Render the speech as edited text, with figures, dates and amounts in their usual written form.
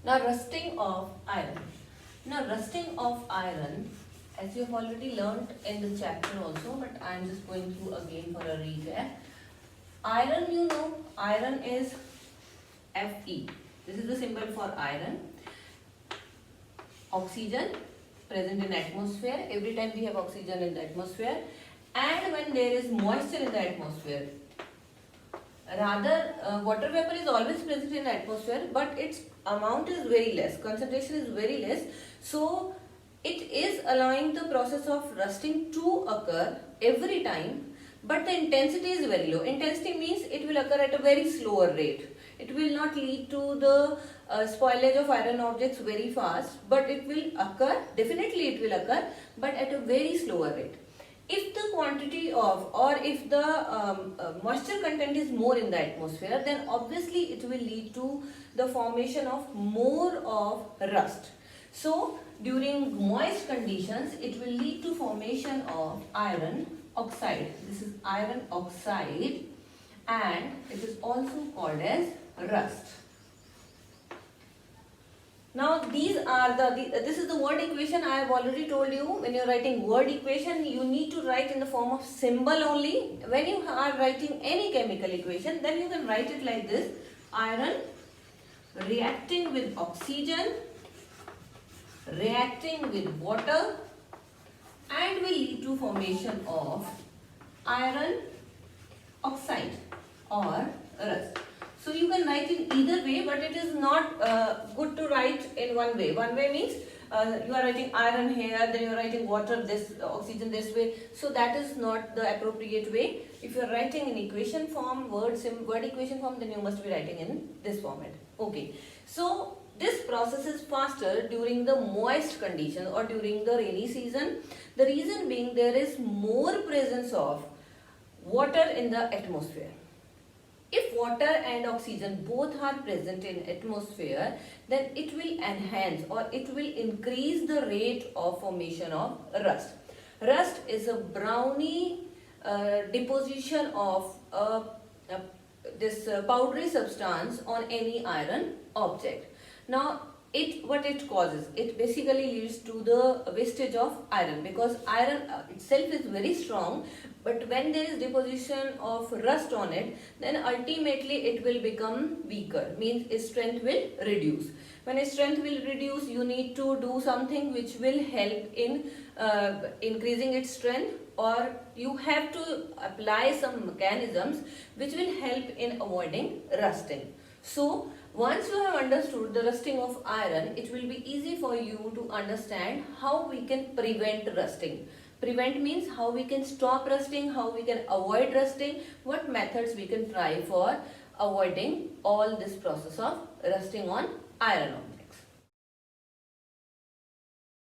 Now rusting of iron. Now rusting of iron, as you have already learnt in the chapter also, but I am just going through again for a recap. Iron, you know, iron is Fe. This is the symbol for iron. Oxygen present in atmosphere. Every time we have oxygen in the atmosphere, and when there is moisture in the atmosphere, rather water vapor is always present in the atmosphere, but its amount is very less, concentration is very less, so it is allowing the process of rusting to occur every time, but the intensity is very low. Intensity means it will occur at a very slower rate. It will not lead to the spoilage of iron objects very fast, but it will occur, definitely it will occur, but at a very slower rate. If the quantity of, or if the moisture content is more in the atmosphere, then obviously it will lead to the formation of more of rust. So during moist conditions, it will lead to formation of iron oxide. This is iron oxide, and it is also called as rust. Now these are this is the word equation. I have already told you, when you are writing word equation, you need to write in the form of symbol only. When you are writing any chemical equation, then you can write it like this: iron reacting with oxygen, reacting with water, and will lead to formation of iron oxide or rust. So you can write in either way, but it is not good to write in one way. One way means you are writing iron here, then you are writing water, this oxygen this way. So that is not the appropriate way. If you are writing in equation form, word equation form, then you must be writing in this format. Okay. So this process is faster during the moist conditions or during the rainy season. The reason being, there is more presence of water in the atmosphere. If water and oxygen both are present in atmosphere, then it will enhance or it will increase the rate of formation of rust. Rust is a browny deposition of this powdery substance on any iron object. Now what it causes, it basically leads to the wastage of iron, because iron itself is very strong, but when there is deposition of rust on it, then ultimately it will become weaker, means its strength will reduce. When its strength will reduce, you need to do something which will help in increasing its strength, or you have to apply some mechanisms which will help in avoiding rusting. So once you have understood the rusting of iron, it will be easy for you to understand how we can prevent rusting. Prevent means how we can stop rusting, how we can avoid rusting, what methods we can try for avoiding all this process of rusting on iron objects.